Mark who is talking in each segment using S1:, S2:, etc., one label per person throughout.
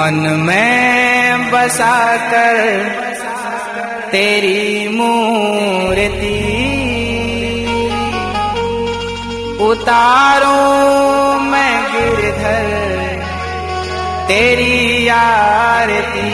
S1: मन में बसा कर तेरी मूर्ति उतारूं मैं गिरधर तेरी आरती।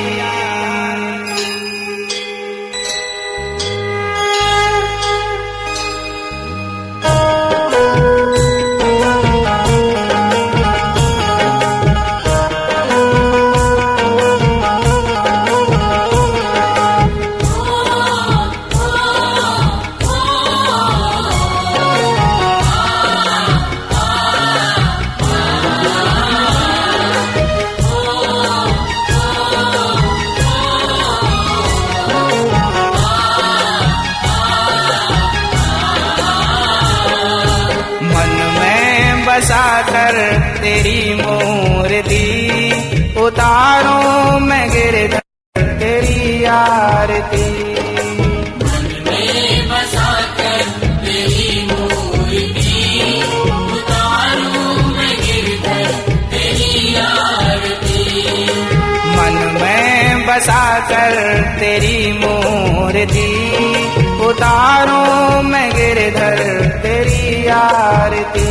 S1: बसा कर तेरी मूर्ति उतारूं मैं गिरधर तेरी आरती।
S2: मन में बसा कर तेरी मूर्ति उतारूं मैं गिरधर तेरी आरती।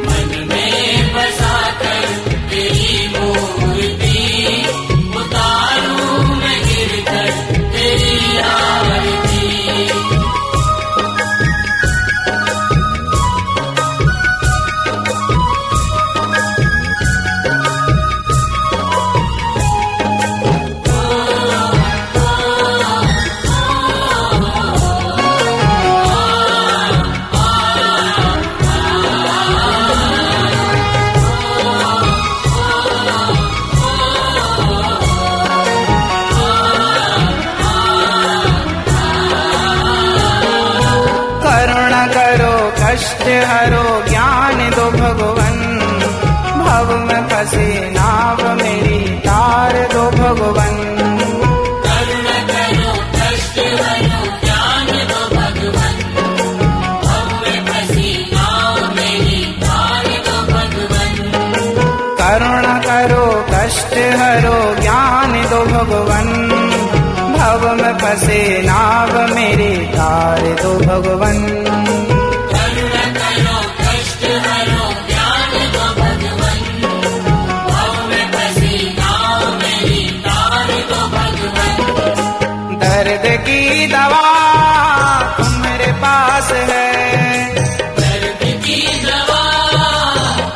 S1: मन में बसा कर तेरी मूर्ति उतारूं मैं गिरधर तेरी आरती। कष्ट हरो ज्ञान दो भगवन, भव में फंसे नाव मेरी तार दो भगवन।
S2: करुणा करो कष्ट हरो ज्ञान दो भगवन, भव में फंसी नाव मेरी तार दो भगवन।
S1: करुणा करो कष्ट हरो ज्ञान दो भगवन, भव में फंसे नाव मेरी तार दो भगवन। दर्द की दवा तुम्हारे पास है,
S2: दर्द की दवा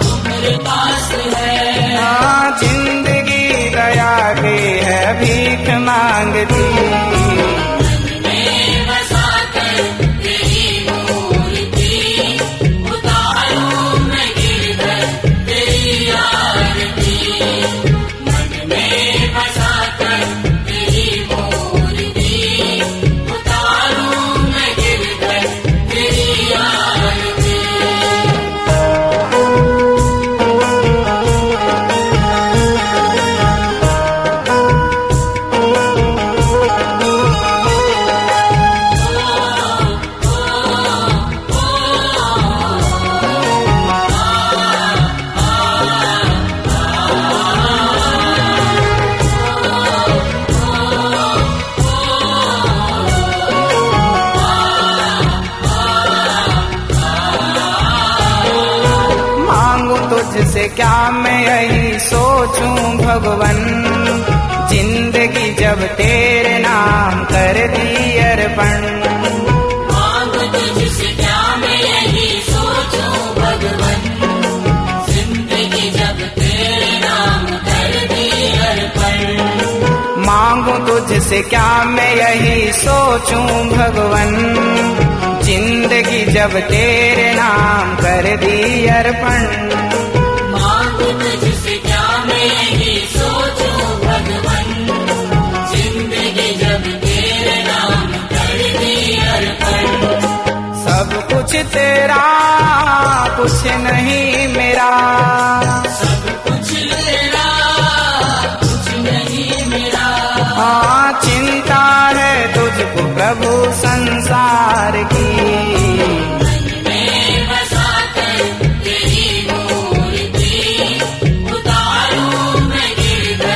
S2: तुम्हारे पास है।
S1: हाँ जिंदगी दया की है भीख मांगती। तुझसे क्या मैं यही सोचूं भगवन, जिंदगी जब तेरे नाम कर दी अर्पण।
S2: मांगो तुझसे क्या मैं यही सोचूं भगवन, जिंदगी जब तेरे नाम कर दी अर्पण।
S1: मांगो तुझसे क्या मैं यही सोचूं भगवन, जिंदगी जब तेरे नाम कर दी अर्पण।
S2: तुझसे क्या मैं यही सोचूं भगवन, जिंदगी जब तेरे नाम कर दी अर्पण।
S1: सब कुछ तेरा कुछ नहीं मेरा,
S2: सब कुछ तेरा कुछ नहीं मेरा।
S1: हाँ चिंता है तुझको प्रभु संसार की।
S2: तेरी मूर्ति उतारूं मैं गिरधर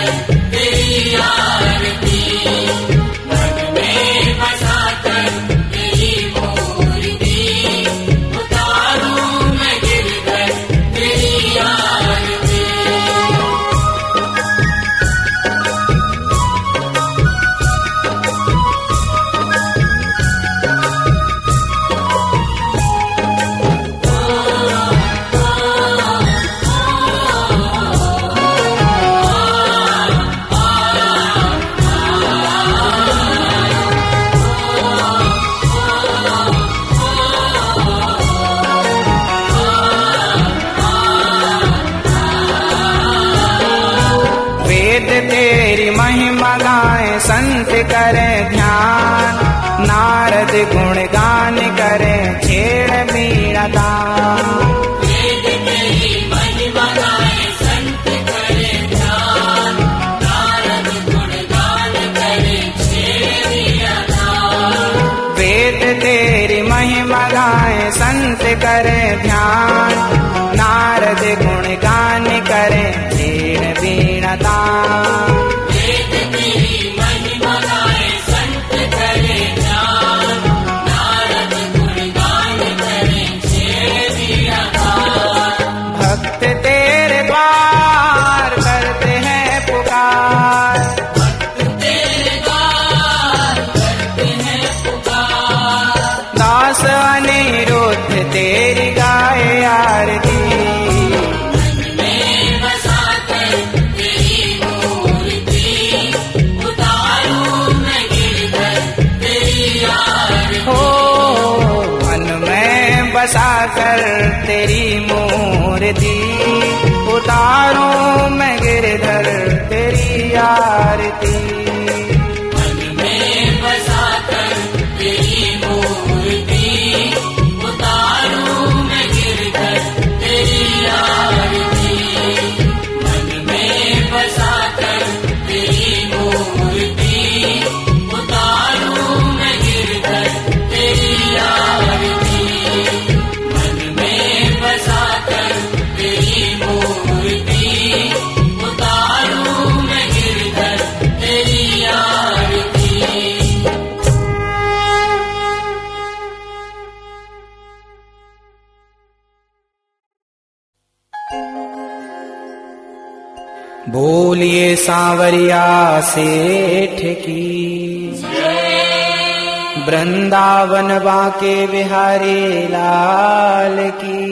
S1: संत करें ध्यान, नारद गुणगान करें छेड़ मीरा दान।
S2: वेद तेरी महिमा गाए संत करें ध्यान, नारद गुणगान करें छेड़ मीरा दान।
S1: वेद तेरी महिमा गाए संत करें ध्यान, नारद गुणगान करें छेड़ वीणा दान।
S2: वेद तेरी महिमा गाए संत करें ध्यान, नारद गुणगान करें छेड़ वीणा दान।
S1: भक्त तेरे द्वार करते हैं पुकार,
S2: तेरे द्वार करते हैं पुकार।
S1: दास अनिरुद्ध तेरी गाए आरती।
S2: में बसाकर तेरी मूर्ति, उतारूं मैं गिरधर तेरी आरती।
S1: हो मन में बसाकर तेरी मूर्ति, उतारूं मैं गिरधर तेरी आरती।
S2: मन में बसाकर तेरी मूर्ति, उतारूं मैं गिरधर तेरी आरती। मन में बसाकर तेरी मूर्ति, उतारूं मैं गिरधर तेरी आरती। मन में बसाकर तेरी मूर्ति, उतारूं मैं गिरधर तेरी आरती।
S1: बोलिए सांवरिया सेठ की, वृंदावन बाके बिहारी लाल की।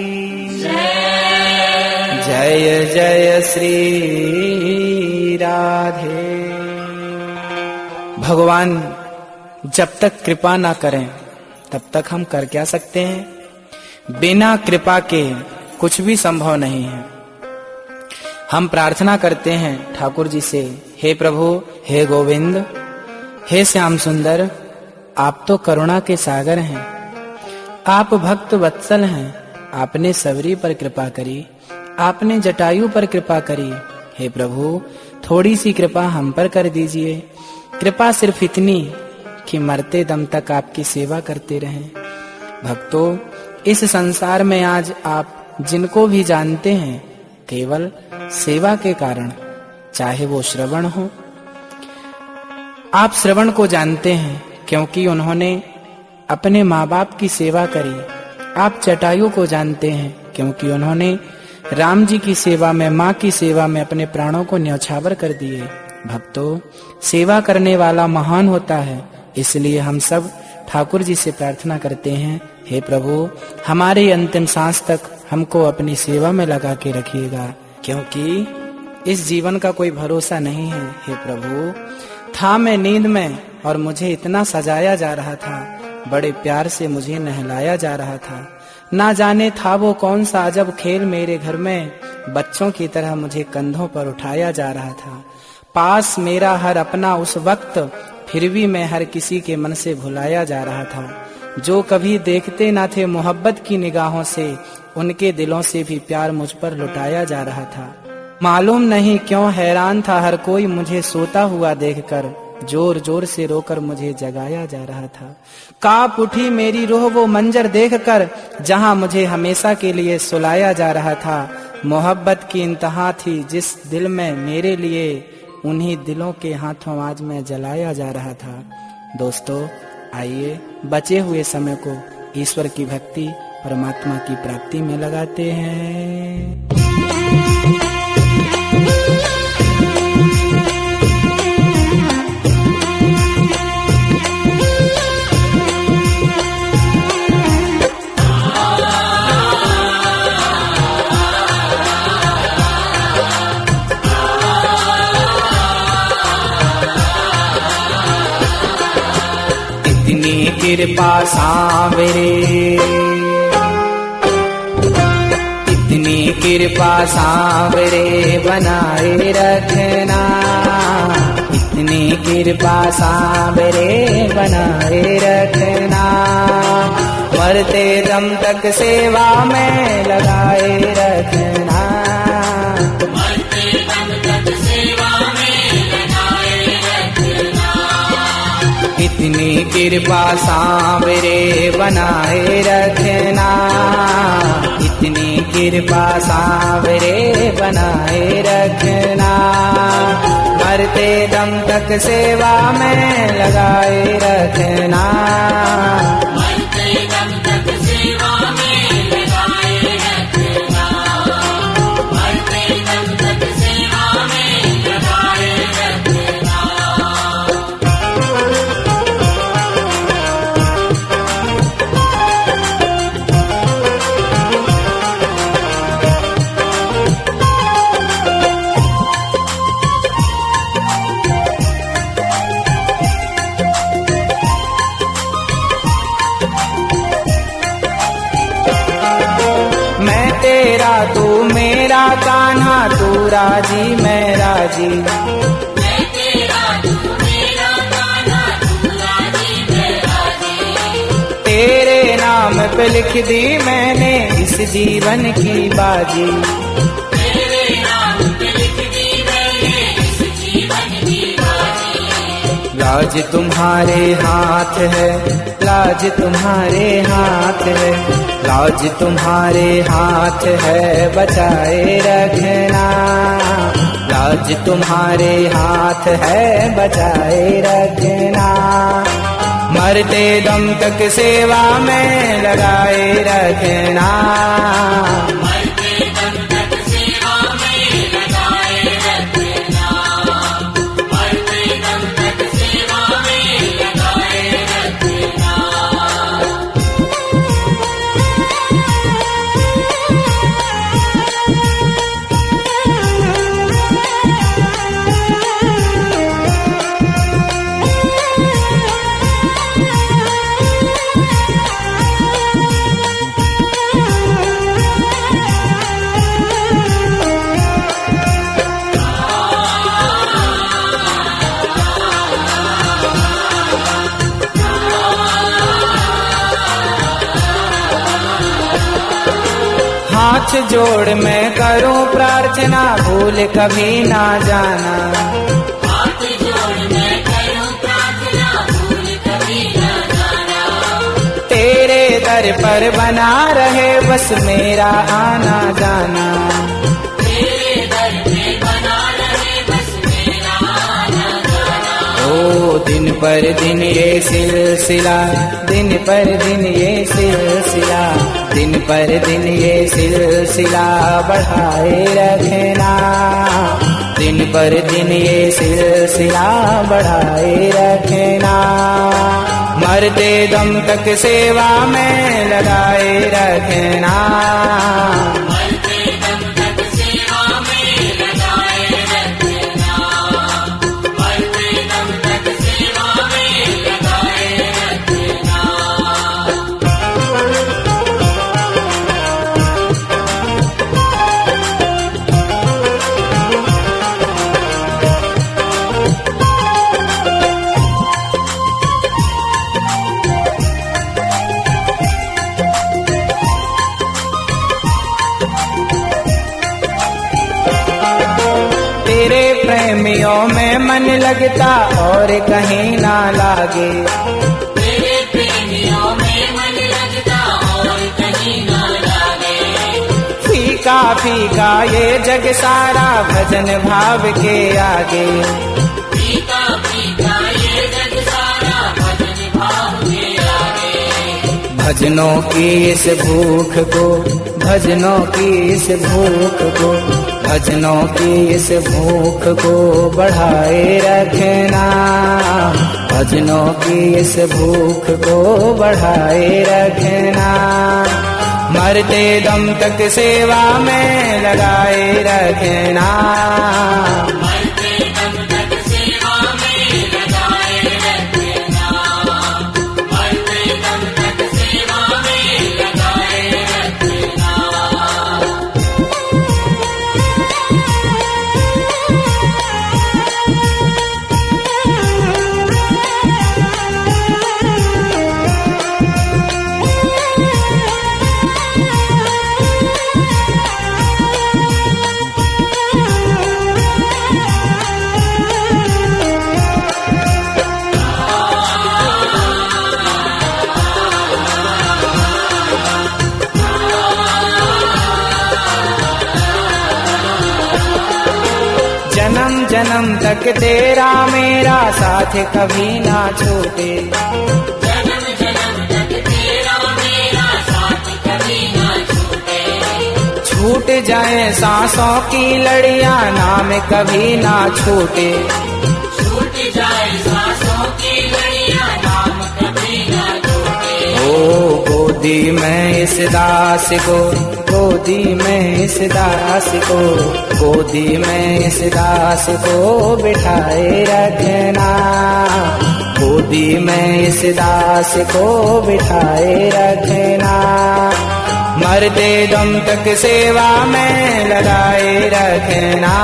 S1: जय जय श्री राधे। भगवान जब तक कृपा ना करें तब तक हम कर क्या सकते हैं। बिना कृपा के कुछ भी संभव नहीं है। हम प्रार्थना करते हैं ठाकुर जी से, हे प्रभु, हे गोविंद, हे श्याम सुंदर, आप तो करुणा के सागर हैं, आप भक्त वत्सल हैं। आपने सबरी पर कृपा करी, आपने जटायु पर कृपा करी। हे प्रभु, थोड़ी सी कृपा हम पर कर दीजिए। कृपा सिर्फ इतनी कि मरते दम तक आपकी सेवा करते रहें। भक्तों, इस संसार में आज आप जिनको भी जानते हैं केवल सेवा के कारण, चाहे वो श्रवण हो। आप श्रवण को जानते हैं क्योंकि उन्होंने अपने माँ बाप की सेवा करी। आप जटायु को जानते हैं क्योंकि उन्होंने राम जी की सेवा में, माँ की सेवा में अपने प्राणों को न्यौछावर कर दिए। भक्तों, सेवा करने वाला महान होता है। इसलिए हम सब ठाकुर जी से प्रार्थना करते हैं, हे प्रभु, हमारे अंतिम सांस तक हमको अपनी सेवा में लगा के रखिएगा, क्योंकि इस जीवन का कोई भरोसा नहीं है। हे प्रभु, था मैं नींद में और मुझे इतना सजाया जा रहा था, बड़े प्यार से मुझे नहलाया जा रहा था। ना जाने था वो कौन सा अजब खेल, मेरे घर में बच्चों की तरह मुझे कंधों पर उठाया जा रहा था। पास मेरा हर अपना उस वक्त, फिर भी मैं हर किसी के मन से भुलाया जा रहा था। जो कभी देखते ना थे मोहब्बत की निगाहों से, उनके दिलों से भी प्यार मुझ पर लुटाया जा रहा था। मालूम नहीं क्यों हैरान था हर कोई मुझे सोता हुआ देखकर, जोर जोर से रोकर मुझे जगाया जा रहा था। कांप उठी मेरी रूह वो मंजर देखकर, जहां मुझे हमेशा के लिए सुलाया जा रहा था। मोहब्बत की इंतहा थी जिस दिल में मेरे लिए, उन्हीं दिलों के हाथों आज मैं जलाया जा रहा था। दोस्तों, आइए बचे हुए समय को ईश्वर की भक्ति, परमात्मा की प्राप्ति में लगाते हैं। कृपा सांवरे, इतनी कृपा सांवरे बनाए रखना, इतनी इतनी कृपा सांवरे बनाए रखना, मरते दम तक सेवा में लगाए रखना।
S2: मरते दम तक सेवा में लगाए रखना।
S1: इतनी कृपा सांवरे बनाए रखना, इतनी कृपा सांवरे बनाए रखना, मरते दम तक सेवा में लगाए रखना।
S2: मरते दम तक सेवा में लगाए रखना। मरते दम तक सेवा में लगाए रखना।
S1: मैं तेरा तू मेरा कान्हा, तू राजी मैं राजी।
S2: मैं तेरा तू मेरा कान्हा, तू राजी मैं राजी।
S1: तेरे नाम पे लिख दी मैंने इस जीवन की बाजी।
S2: तेरे नाम पे लिख दी मैंने इस जीवन की बाजी।
S1: लाज तुम्हारे हाथ है, लाज तुम्हारे हाथ है, लाज तुम्हारे हाथ है बचाए रखना, लाज तुम्हारे हाथ है बचाए रखना, मरते दम तक सेवा में लगाए रखना।
S2: मरते दम तक सेवा में लगाए रखना। मरते दम तक सेवा में लगाए रखना।
S1: हाथ जोड़ मैं करूं प्रार्थना, भूल कभी ना जाना।
S2: हाथ जोड़ मैं करूं प्रार्थना, भूल कभी न जाना।
S1: तेरे दर पर बना रहे बस मेरा आना जाना।
S2: तेरे दर पे बना रहे बस मेरा आना जाना।
S1: ओ दिन पर दिन ये सिलसिला, दिन पर दिन ये सिलसिला, दिन पर दिन ये सिलसिला बढ़ाए रखना, दिन पर दिन ये सिलसिला बढ़ाए रखना, मरते दम तक सेवा में लगाए रखना।
S2: मरते दम तक सेवा में लगाए रखना। मरते दम तक सेवा में लगाए रखना।
S1: तेरे प्रेमियों में मन लगता और कहीं ना लागे,
S2: तेरे प्रेमियों में मन लगता और कहीं न लागे।
S1: फीका फीका ये जग सारा भजन भाव के आगे,
S2: फीका फीका ये जग सारा भजन भाव के आगे।
S1: भजनों की इस भूख को, भजनों की इस भूख को, भजनों की इस भूख को बढ़ाए रखना, भजनों की इस भूख को बढ़ाए रखना, मरते दम तक सेवा में लगाए रखना।
S2: मरते दम तक सेवा में लगाए रखना। मरते दम तक सेवा में लगाए रखना।
S1: तक तेरा मेरा साथ कभी ना छूटे।
S2: जन्म जन्म तक तेरा मेरा साथ कभी ना छूटे।
S1: छूट जाए सांसों की लड़ियां नाम कभी ना छूटे।
S2: छूट जाए सांसों की लड़ियां नाम कभी ना छूटे।
S1: ओ गोदी में इस दास को, गोदी में इस दास को, गोदी में इस दास को बिठाए रखना। गोदी में इस दास को बिठाए रखना। मरते दम तक सेवा में लगाए रखना।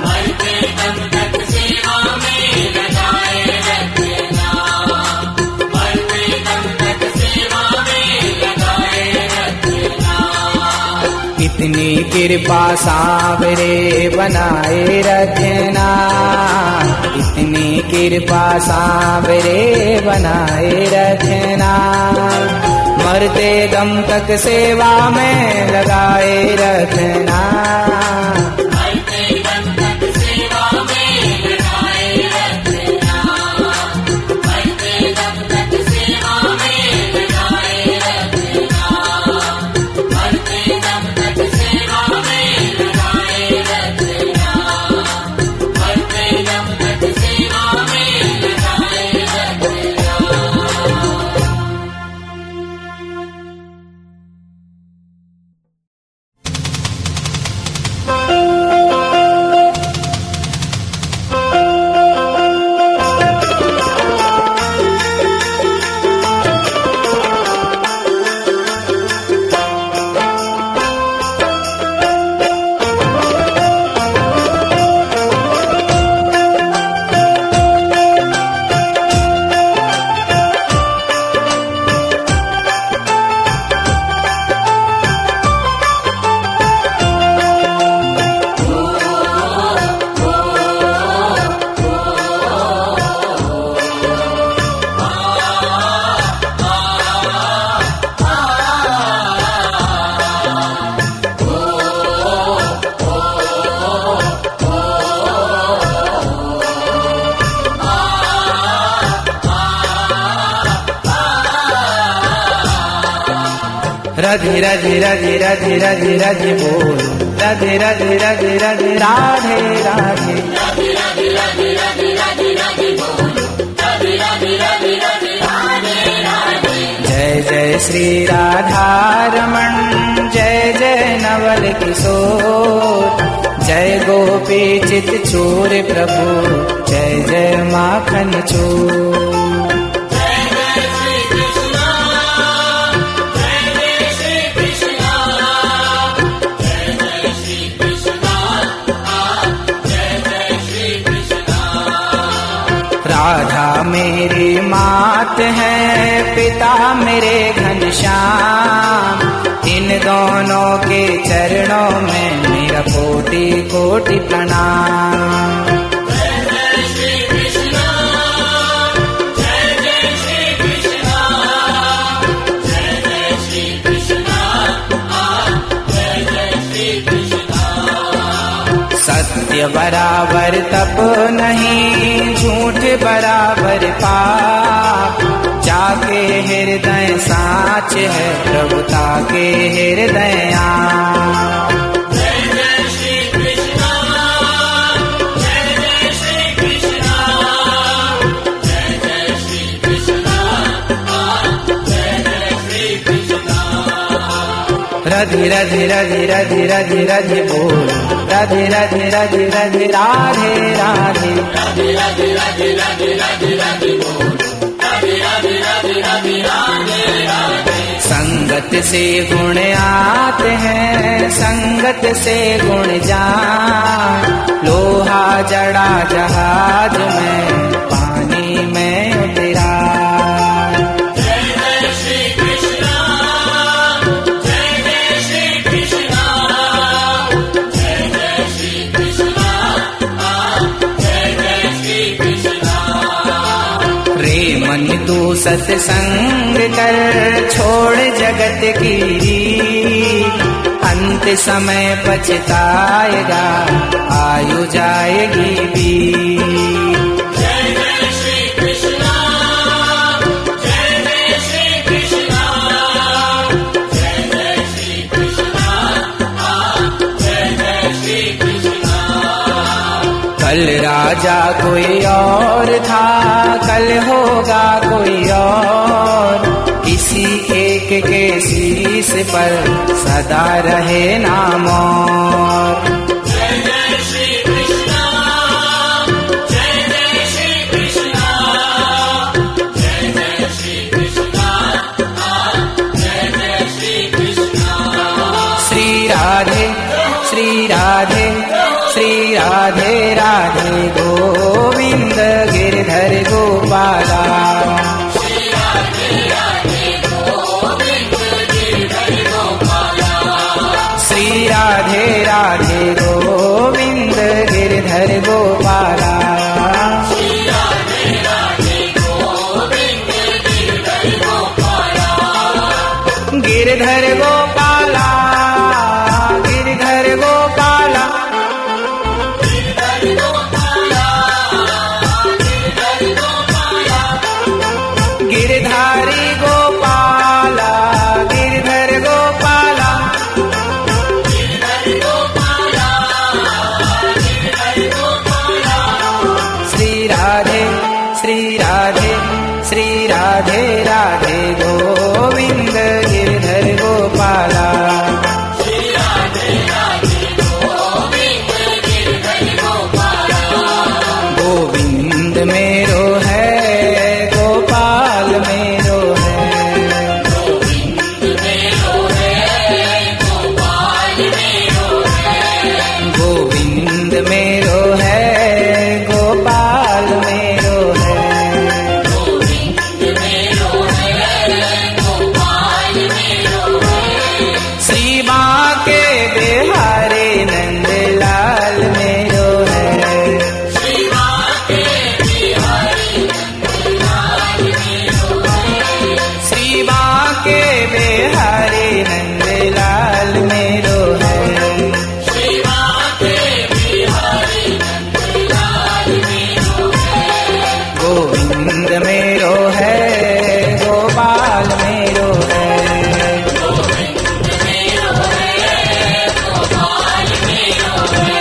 S2: मरते दम तक सेवा में लगाए रखना। मरते दम तक सेवा में लगाए रखना।
S1: इतनी कृपा सांवरे बनाए रखना। इतनी कृपा सांवरे बनाए रखना। मरते दम तक सेवा में लगाए रखना।
S2: मरते दम तक सेवा में लगाए रखना। मरते दम तक सेवा में लगाए रखना। मरते दम तक सेवा में लगाए रखना। मरते दम तक सेवा में लगाए रखना।
S1: राधे राधे राधे राधे राधे राधे बोल। राधे राधे राधे राधे राधे राधे।
S2: राधे राधे राधे राधे राधे राधे बोलो। राधे राधे राधे राधे राधे राधे।
S1: जय जय श्री राधा रमण, जय जय नवल किशोर, जय गोपी चित चोर प्रभु, जय जय माखन चोर। राधा मेरी मात है, पिता मेरे घनश्याम, इन दोनों के चरणों में मेरा कोटि कोटि प्रणाम।
S2: जय जय श्री कृष्णा, जय जय श्री कृष्णा, जय जय श्री कृष्णा, जय जय श्री कृष्णा।
S1: सत्य बराबर तप नहीं, झूठ बराबर पाप, जाके हृदय साच है प्रभुता के हृदय आप।
S2: जय जय श्री कृष्णा, जय जय श्री कृष्णा, जय जय श्री कृष्णा, जय जय श्री कृष्णा।
S1: राधे राधे राधे राधे राधे राधे बोल। राधे राधे राधे राधे राधे राधे।
S2: राधे राधे राधे राधे राधे राधे बोल। राधे राधे राधे राधे राधे राधे।
S1: संगत से गुण आते हैं, संगत से गुण जान, लोहा जड़ा जहाज में पानी में उतरा।
S2: जय जय श्री कृष्णा, जय जय श्री कृष्णा, जय जय श्री कृष्णा, जय जय श्री कृष्णा।
S1: रे मन तू सत्संग कर, छोड़ जगत की रीत, अंत समय पछताएगा, आयु जाएगी बीत।
S2: जय जय श्री कृष्णा, जय जय श्री कृष्णा, जय जय श्री कृष्णा, जय जय श्री कृष्णा।
S1: कल राजा कोई और था, कल होगा कोई और, किसी एक के शीश पर सदा रहे नाम और।
S2: जय जय श्री कृष्णा, जय जय श्री कृष्णा, जय जय श्री कृष्णा, जय जय श्री कृष्णा।
S1: श्री राधे श्री राधे श्री राधे राधे गोविंद गिरधर गोपाला।
S2: श्री राधे राधे गोविंद गिरधर गोपाला।
S1: श्री राधे राधे गोविंद गिरधर गोपाला।
S2: श्री राधे राधे गोविंद गिरधर गोपाला।
S1: गिरधर गोपाला, गिरधर गोपाला,
S2: गिरधर गोपाला, गिरधर गोपाला।
S1: गिरधारी गोपाला, गिरधर गोपाला।
S2: गिरधर गोपाला, गिरधर गोपाला।
S1: श्री राधे श्री राधे श्री राधे राधे गोविंद गिरधर गोपाला।
S2: श्री राधे राधे गोविंद गिरधर गोपाला।
S1: गोविंद मेरो है, गोपाल मेरो है।
S2: गोविंद मेरो है, गोपाल मेरो है।
S1: गोविंद मेरो है, गोपाल मेरो है।
S2: गोविंद मेरो है, गोपाल मेरो है।
S1: श्री बांके बिहारी नंदलाल मेरो है।
S2: श्री बांके बिहारी नंदलाल मेरो है।
S1: श्री बांके बिहारी नंदलाल मेरो है।
S2: श्री बांके बिहारी नंदलाल मेरो है।
S1: गोविंद मेरो है, गोपाल मेरो है।
S2: गोविंद मेरो है, गोपाल मेरो है।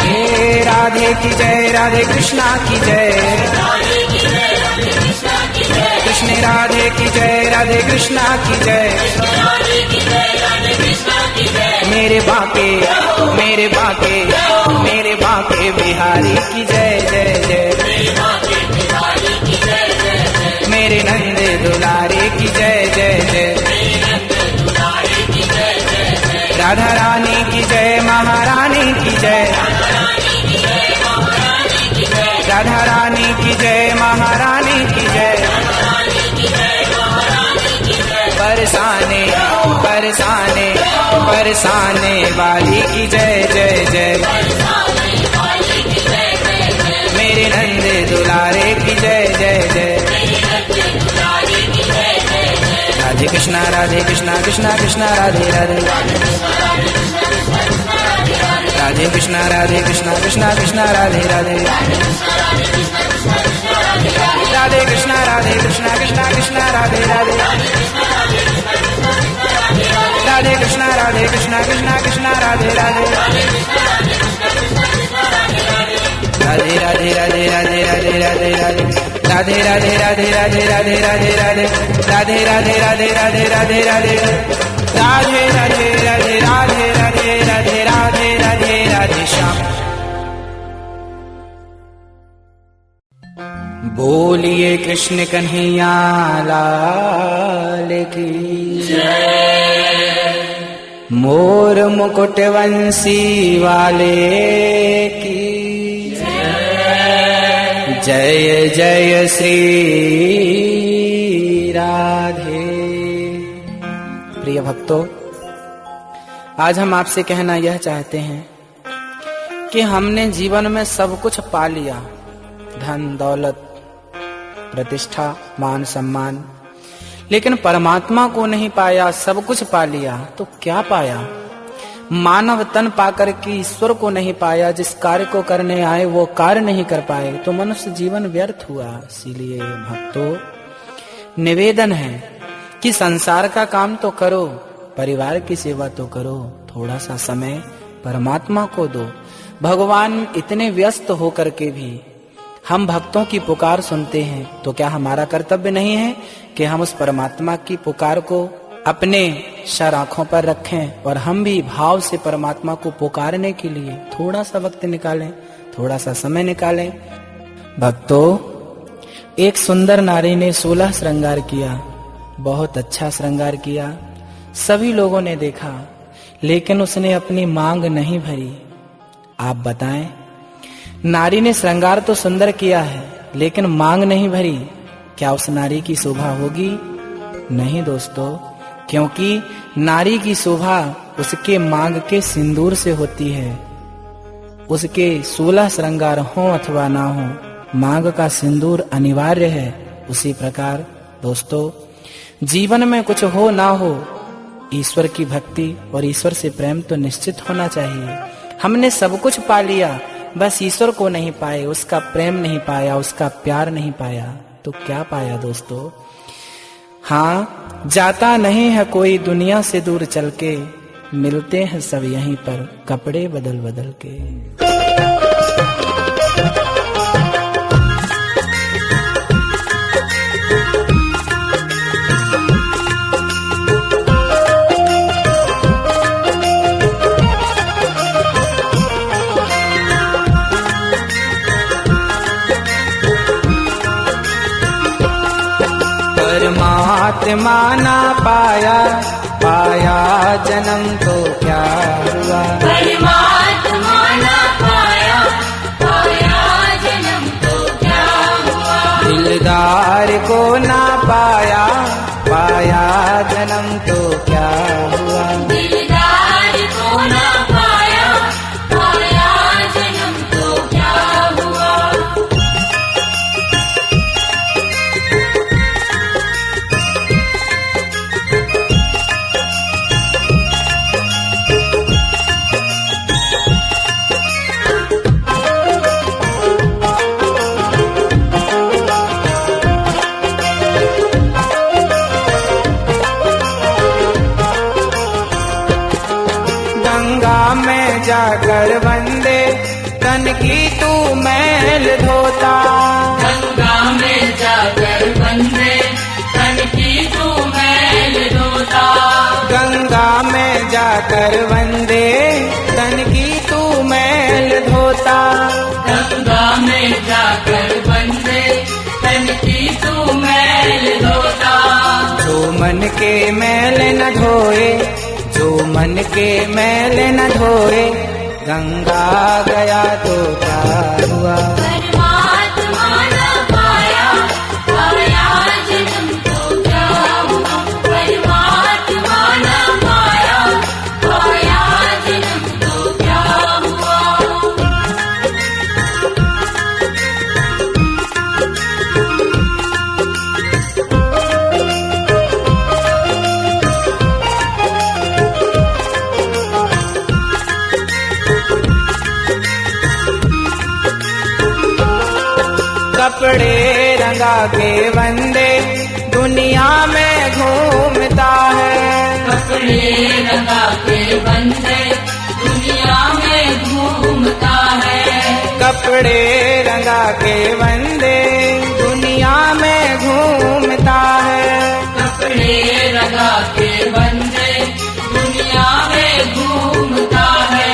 S1: हे राधे की जय, राधे कृष्णा की जय।
S2: राधे की जय, राधे कृष्णा की जय।
S1: कृष्ण राधे की जय, राधे कृष्णा की जय।
S2: राधे की जय, राधे कृष्णा की जय।
S1: मेरे बांके मेरे बांके मेरे बांके बिहारी की जय जय जय।
S2: मेरे बांके बिहारी की जय जय जय।
S1: मेरे नंद दुलारे की जय जय जय।
S2: मेरे नंद दुलारे की जय जय जय।
S1: राधा रानी की जय, महारानी की जय।
S2: रानी की जय, महारानी की जय।
S1: राधा रानी की जय, महारानी की जय।
S2: रानी की जय, महारानी की जय।
S1: बरसाने बरसाने बरसाने वाली की जय जय जय।
S2: बरसाने वाली की जय जय जय।
S1: मेरे नंद दुलारे की जय जय जय।
S2: मेरे नंद दुलारे की जय जय जय।
S1: राधे कृष्णा कृष्णा कृष्णा राधे राधे। राधे कृष्णा कृष्णा कृष्णा राधे राधे। राधे कृष्णा कृष्णा कृष्णा राधे राधे। राधे कृष्णा कृष्णा कृष्णा राधे राधे। राधे राधे राधे राधे राधे राधे राधे। राधे राधे राधे राधे राधे राधे राधे। राधे राधे राधे राधे राधे राधे। राधे राधे राधे राधे राधे राधे राधे राधे राधे श्याम। बोलिए कृष्ण कन्हैया लाल की मोर मुकुट वंशी वाले की जय जय श्री राधे। प्रिय भक्तों, आज हम आपसे कहना यह चाहते हैं कि हमने जीवन में सब कुछ पा लिया, धन दौलत प्रतिष्ठा मान सम्मान, लेकिन परमात्मा को नहीं पाया। सब कुछ पा लिया तो क्या पाया? मानव तन पाकर के ईश्वर को नहीं पाया, जिस कार्य को करने आए वो कार्य नहीं कर पाए, तो मनुष्य जीवन व्यर्थ हुआ। इसीलिए भक्तों निवेदन है कि संसार का काम तो करो, परिवार की सेवा तो करो, थोड़ा सा समय परमात्मा को दो। भगवान इतने व्यस्त होकर के भी हम भक्तों की पुकार सुनते हैं, तो क्या हमारा कर्तव्य नहीं है कि हम उस परमात्मा की पुकार को अपने सर आंखों पर रखें और हम भी भाव से परमात्मा को पुकारने के लिए थोड़ा सा वक्त निकालें, थोड़ा सा समय निकालें। भक्तों, एक सुंदर नारी ने 16 श्रृंगार किया, बहुत अच्छा श्रृंगार किया, सभी लोगों ने देखा, लेकिन उसने अपनी मांग नहीं भरी। आप बताएं, नारी ने श्रृंगार तो सुंदर किया है लेकिन मांग नहीं भरी, क्या उस नारी की शोभा होगी? नहीं दोस्तों, क्योंकि नारी की शोभा उसके मांग के सिंदूर से होती है। उसके 16 श्रृंगार हो अथवा ना हो, मांग का सिंदूर अनिवार्य है। उसी प्रकार दोस्तों, जीवन में कुछ हो ना हो, ईश्वर की भक्ति और ईश्वर से प्रेम तो निश्चित होना चाहिए। हमने सब कुछ पा लिया, बस ईश्वर को नहीं पाए, उसका प्रेम नहीं पाया, उसका प्यार नहीं पाया, तो क्या पाया दोस्तों? हाँ, जाता नहीं है कोई दुनिया से दूर चल के, मिलते हैं सब यहीं पर कपड़े बदल बदल के। परमात्मा ना पाया, पाया जन्म तो क्या हुआ?
S2: परमात्मा ना पाया, पाया जन्म तो क्या हुआ?
S1: दिलदार को ना पाया, पाया जन्म तो क्या हुआ?
S2: दिलदार को ना पाया, पाया जन्म तो क्या हुआ?
S1: जाकर वंदे तन की तू मैल धोता,
S2: गंगा में जाकर वंदे तन की तू मैल धोता,
S1: गंगा में जाकर वंदे तन की तू मैल धोता,
S2: गंगा में जाकर वंदे तन की तू मैल धोता।
S1: जो मन के मैल न धोए, जो मन के मैल न धोए, गंगा गया तो क्या हुआ?
S2: परमात्मा ना पाया, पाया जन्म तो क्या हुआ? परमात्मा ना पाया, पाया जन्म तो क्या हुआ?
S1: कपड़े रंगा के वंदे दुनिया में घूमता है,
S2: कपड़े रंगा के वंदे दुनिया में घूमता है,
S1: कपड़े रंगा के वंदे दुनिया में घूमता है,
S2: कपड़े रंगा के वंदे दुनिया में घूमता है।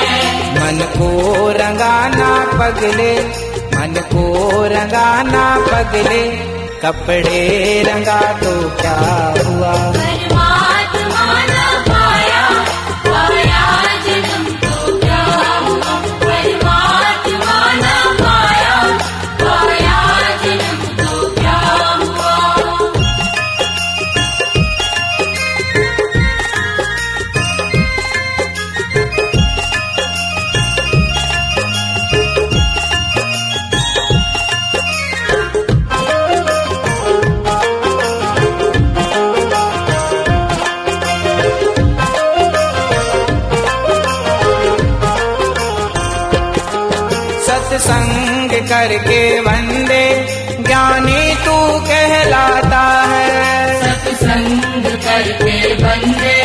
S1: मन को रंगाना पगले, मन को रंगाना पगले, कपड़े रंगा तो क्या हुआ?
S2: परमात्मा ना पाया, पाया जन्म तो क्या हुआ? परमात्मा ना पाया, पाया जन्म तो क्या हुआ?
S1: करके वंदे ज्ञानी तू कहलाता है।
S2: सत्संग करके वंदे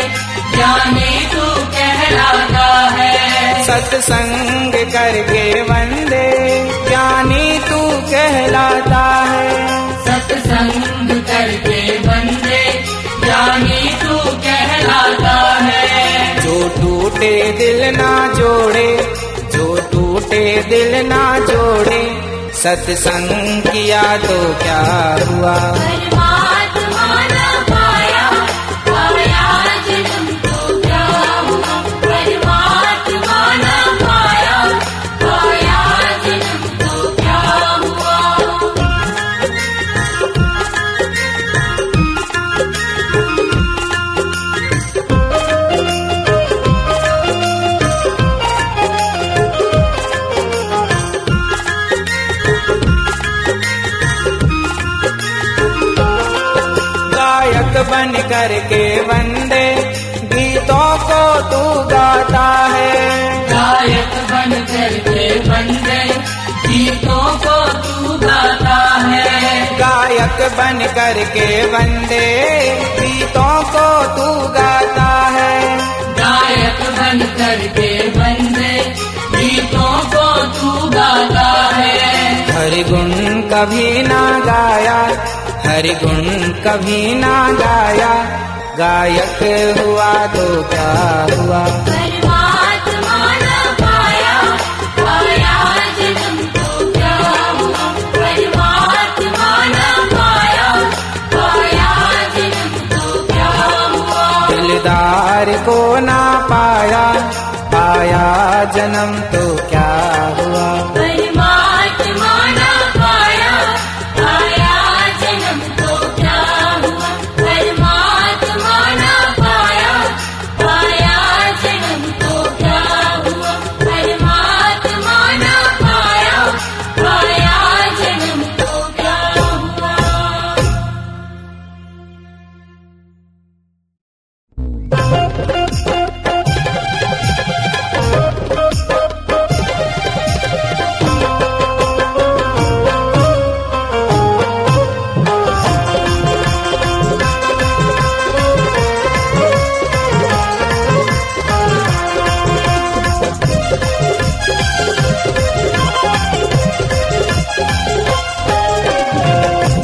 S2: ज्ञानी तू कहलाता है।
S1: सत्संग करके वंदे ज्ञानी तू कहलाता है।
S2: सत्संग करके वंदे ज्ञानी तू कहलाता है।
S1: जो टूटे दिल ना जोड़े, जो टूटे दिल ना जोड़े, सत्संग किया तो क्या हुआ।
S2: परमात्मा न पाया, पाया जन्म तो क्या हुआ। परमात्मा न पाया, पाया जन्म तो क्या हुआ।
S1: गायक बन करके वंदे गीतों को तू गाता है।
S2: गायक बन करके वंदे गीतों को तू गाता है।
S1: गायक बन करके वंदे गीतों को तू गाता है।
S2: गायक बन करके वंदे गीतों को तू गाता है।
S1: हरि गुण कभी ना गाया, हरि गुण कभी ना गाया, गायक हुआ तो क्या हुआ।
S2: परमात्मा न पाया, पाया जन्म तो क्या हुआ। परमात्मा न पाया, पाया जन्म तो क्या हुआ।
S1: दिलदार को ना पाया, पाया जन्म तो क्या हुआ।
S2: परमात्मा न पाया, पाया जन्म तो क्या हुआ। परमात्मा न पाया, पाया जन्म तो क्या हुआ। परमात्मा न पाया, पाया जन्म तो क्या हुआ।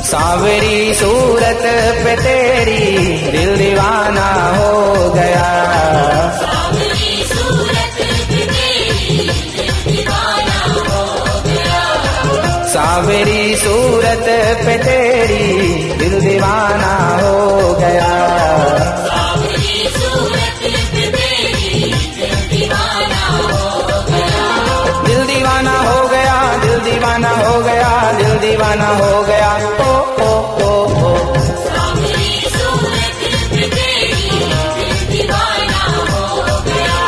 S1: सांवरी सूरत पे तेरी दिल दीवाना हो गया।
S2: सांवरी सूरत पे तेरी दिल दीवाना हो गया।
S1: सांवरी सूरत पे तेरी दिल दीवाना हो गया।
S2: सांवरी सूरत पे तेरी दिल दीवाना हो गया।
S1: दिल दीवाना हो गया, दिल दीवाना हो गया, दिल दीवाना हो गया। ओ ओ ओ ओ
S2: सांवरी सूरत पे तेरी दिल दीवाना हो गया।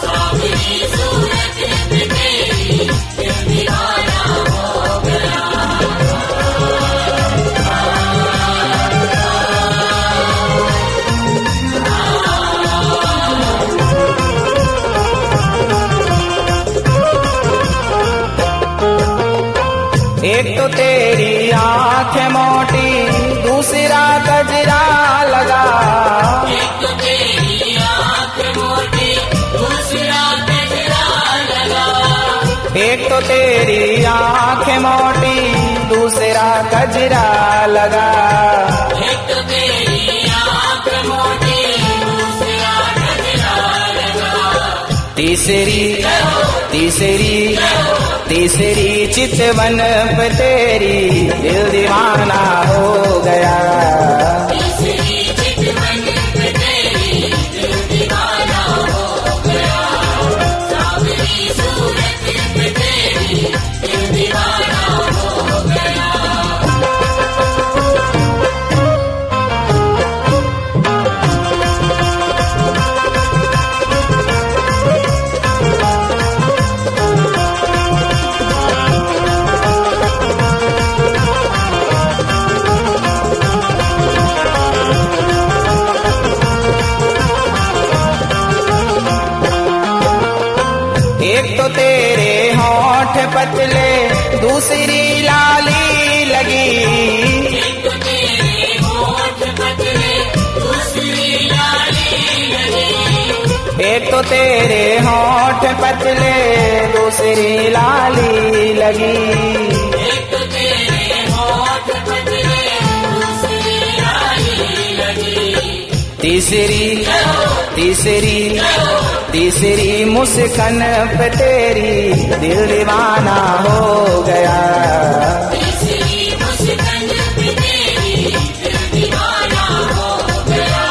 S2: सांवरी सूरत पे तेरी दिल दीवाना हो गया।
S1: एक तो तेरी आंखें मोटी, दूसरा गजरा लगा।
S2: एक तो तेरी आँख मोटी, दूसरा गजरा लगा।
S1: एक तो तेरी आंखें मोटी, दूसरा गजरा लगा।
S2: एक तो तेरी आँख मोटी, दूसरा गजरा लगा।
S1: तीसरी तीसरी तीसरी चितवन पे तेरी दिल दीवाना हो गया।
S2: तीसरी चितवन पे तेरी दिल दीवाना हो गया। सांवरी सूरत पे तेरी दिल दीवाना हो गया।
S1: तो तेरे होंठ पतले, दूसरी लाली लगी।
S2: एक तो तेरे होंठ पतले, दूसरी लाली लगी।
S1: तीसरी मुस्कान पे तेरी दिल दीवाना हो गया।
S2: तीसरी मुस्कान पे तेरी दिल दीवाना हो गया।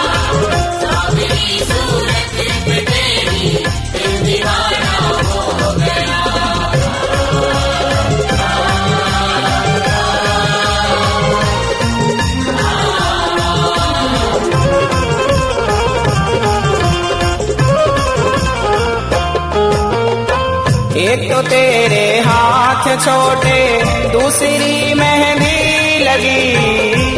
S2: सावरी सूरत पे तेरी दिल दीवाना हो गया।
S1: एक तो तेरे हाथ छोटे, दूसरी मेहंदी लगी।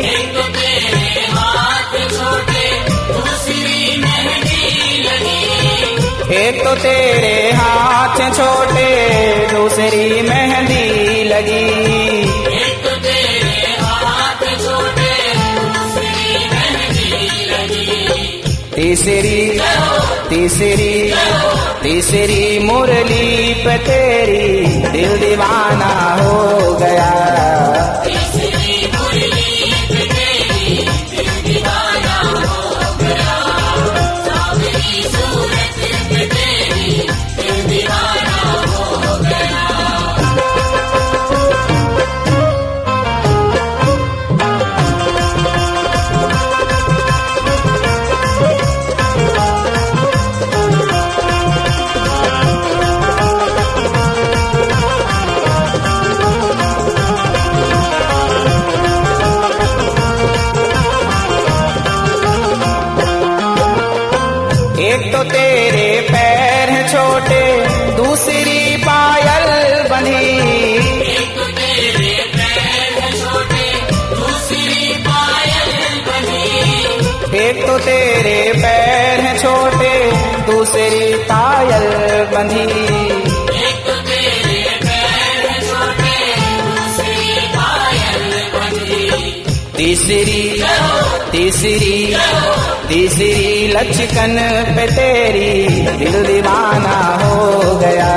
S2: एक तो तेरे हाथ छोटे, दूसरी मेहंदी लगी।
S1: एक तो तेरे हाथ छोटे, दूसरी मेहंदी लगी।
S2: एक तो तेरे हाथ छोटे, दूसरी मेहंदी लगी।
S1: तीसरी मुरली पे तेरी दिल दीवाना हो गया।
S2: तीसरी मुरली पे तेरी दिल दीवाना हो गया। सावरी सूरत पे तेरी दिल दीवाना हो गया।
S1: एक तो तेरे पैर छोटे, दूसरी पायल बंधी।
S2: एक तो तेरे पैर छोटे, दूसरी पायल बनी।
S1: एक तो तेरे पैर छोटे, दूसरी पायल बंधी।
S2: एक तो तेरे पैर छोटे, दूसरी पायल बनी।
S1: तीसरी लचकन पे तेरी दिल दीवाना हो गया।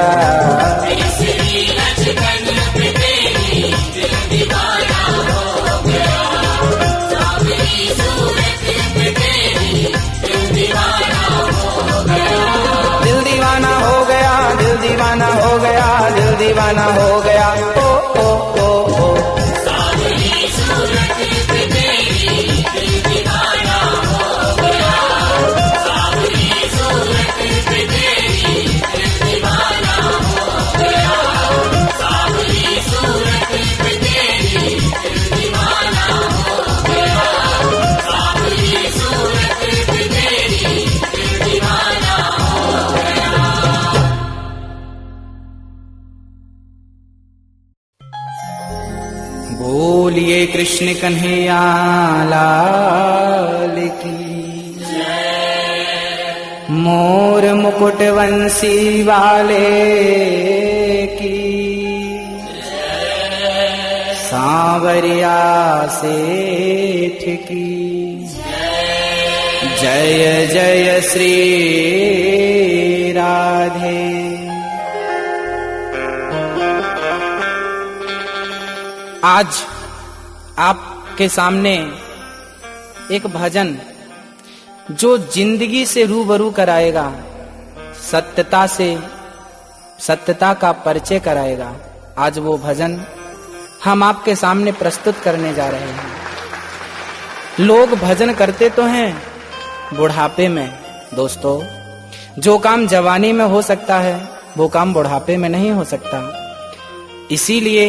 S2: तीसरी लचकन पे तेरी दिल दीवाना हो गया। सावरी सूरत पे तेरी दिल दीवाना हो गया।
S1: दिल दीवाना हो गया, दिल दीवाना हो गया, दिल दीवाना हो गया। ओ ओ ओ ओ
S2: सावरी सूरत पे तेरी दिल दीवाना हो गया। सावरी सूरत पे तेरी दिल दीवाना हो गया। सावरी सूरत पे तेरी दिल दीवाना हो गया। सावरी सूरत पे तेरी दिल दीवाना हो गया।
S1: बोलिए कृष्ण कन्हैया लाल की। मोर मुकुट वंशी वाले की। सांवरिया सेठ की। जय जय श्री राधे। आज आपके सामने एक भजन जो जिंदगी से रूबरू कराएगा, सत्यता से सत्यता का परिचय कराएगा, आज वो भजन हम आपके सामने प्रस्तुत करने जा रहे हैं। लोग भजन करते तो हैं बुढ़ापे में दोस्तों, जो काम जवानी में हो सकता है वो काम बुढ़ापे में नहीं हो सकता। इसीलिए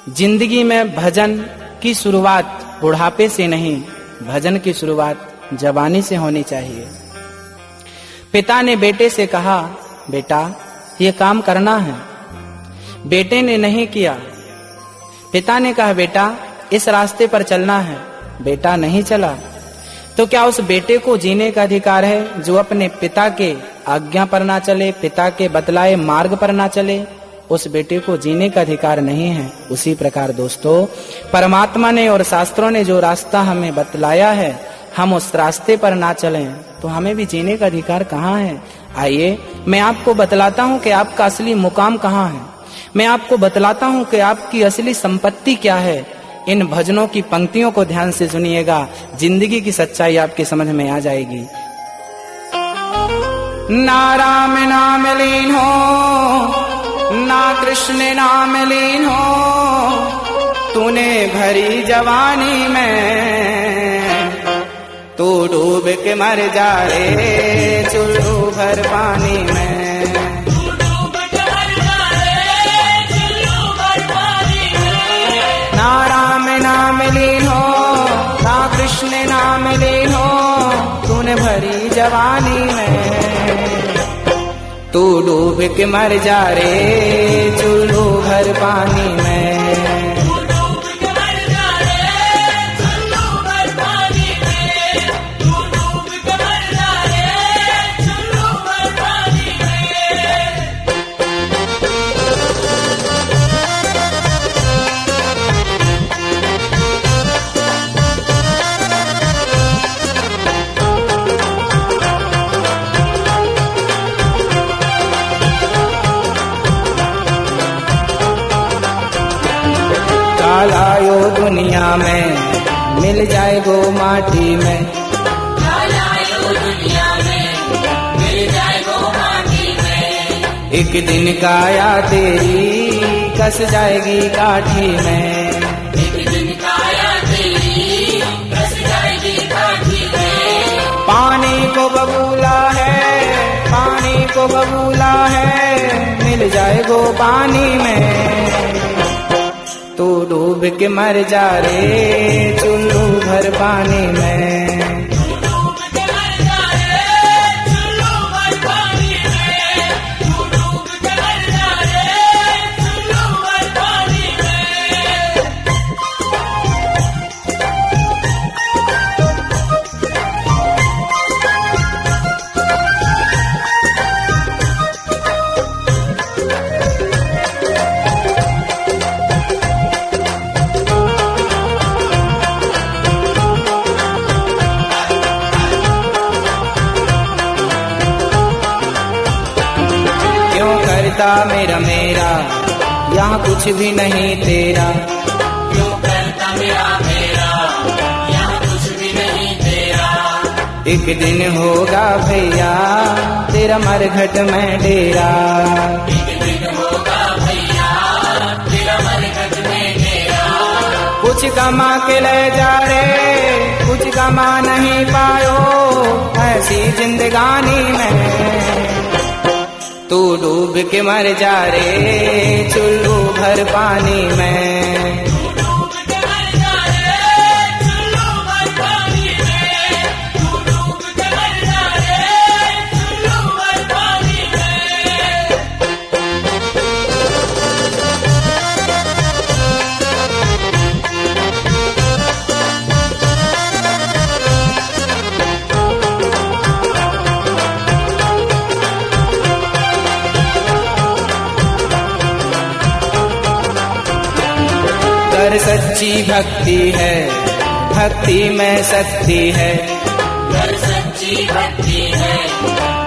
S1: जिंदगी में भजन की शुरुआत बुढ़ापे से नहीं, भजन की शुरुआत जवानी से होनी चाहिए। पिता ने बेटे से कहा, बेटा ये काम करना है। बेटे ने नहीं किया। पिता ने कहा, बेटा इस रास्ते पर चलना है। बेटा नहीं चला। तो क्या उस बेटे को जीने का अधिकार है जो अपने पिता के आज्ञा पर ना चले, पिता के बतलाए मार्ग पर ना चले? उस बेटे को जीने का अधिकार नहीं है। उसी प्रकार दोस्तों, परमात्मा ने और शास्त्रों ने जो रास्ता हमें बतलाया है, हम उस रास्ते पर ना चलें तो हमें भी जीने का अधिकार कहाँ है? आइए मैं आपको बतलाता हूँ कि आपका असली मुकाम कहाँ है। मैं आपको बतलाता हूँ कि आपकी असली संपत्ति क्या है। इन भजनों की पंक्तियों को ध्यान से सुनिएगा, जिंदगी की सच्चाई आपके समझ में आ जाएगी। ना राम नाम लीन हो, ना कृष्ण नाम लीन हो, तूने भरी जवानी में, तू डूब के मर जा रे चुल्लू भर पानी में। ना राम नाम लीन हो, ना कृष्ण नाम लीन हो, तूने भरी जवानी में, तू डूब के मर जा रे चुल्लू भर पानी में। लायो दुनिया में मिल जाए गो माटी में,
S2: लायो दुनिया में मिल जाए गो माटी में,
S1: एक दिन काया तेरी कस जाएगी काठी में,
S2: एक दिन काया तेरी कस जाएगी काठी में।
S1: पानी को बबूला है, पानी को बबूला है, मिल जाए गो पानी में, तू डूब के मर जा रे चुल्लू भर पानी में।
S2: डूब के मर जा रे चुल्लू भर पानी में, डूब के मर जा रे चुल्लू भर पानी में।
S1: मेरा मेरा यहाँ कुछ भी नहीं तेरा,
S2: क्यों करता मेरा मेरा यहाँ कुछ भी नहीं तेरा।
S1: एक दिन होगा भैया तेरा मरघट में डेरा,
S2: एक दिन होगा भैया तेरा मरघट में डेरा।
S1: कुछ कमा के ले जा रे, कुछ कमा नहीं पायो ऐसी जिंदगानी में, तू डूब के मर जा रे चुल्लू भर पानी में।
S2: डूब के मर जा रे चुल्लू भर पानी में, डूब के मर जा रे चुल्लू भर पानी में।
S1: अगर सच्ची भक्ति है, भक्ति में शक्ति है,
S2: अगर सच्ची भक्ति है,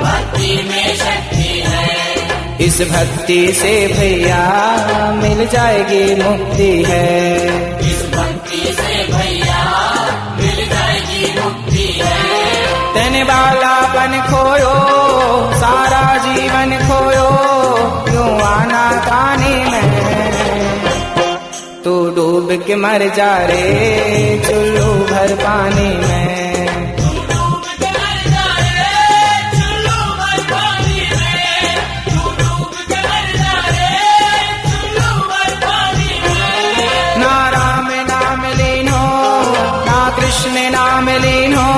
S2: भक्ति में शक्ति है।
S1: इस भक्ति से भैया मिल जाएगी मुक्ति है,
S2: इस भक्ति से भैया मिल जाएगी मुक्ति है।
S1: तेने बालापन खोयो, सारा जीवन खोयो, क्यों आना कानी में, तू डूब के मर जा रे चुल्लू भर पानी में।
S2: डूब के मर जा रे चुल्लू भर पानी में, डूब के मर जा रे चुल्लू भर पानी में।
S1: ना राम नाम लीन हो, ना कृष्ण नाम लीन हो,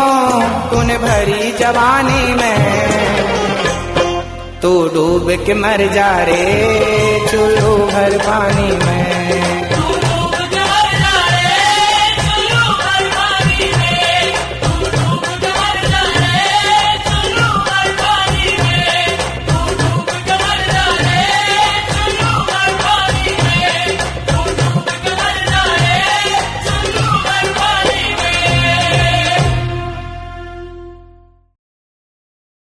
S1: तूने भरी जवानी में, तू डूब के मर जा रे चुल्लू भर पानी में।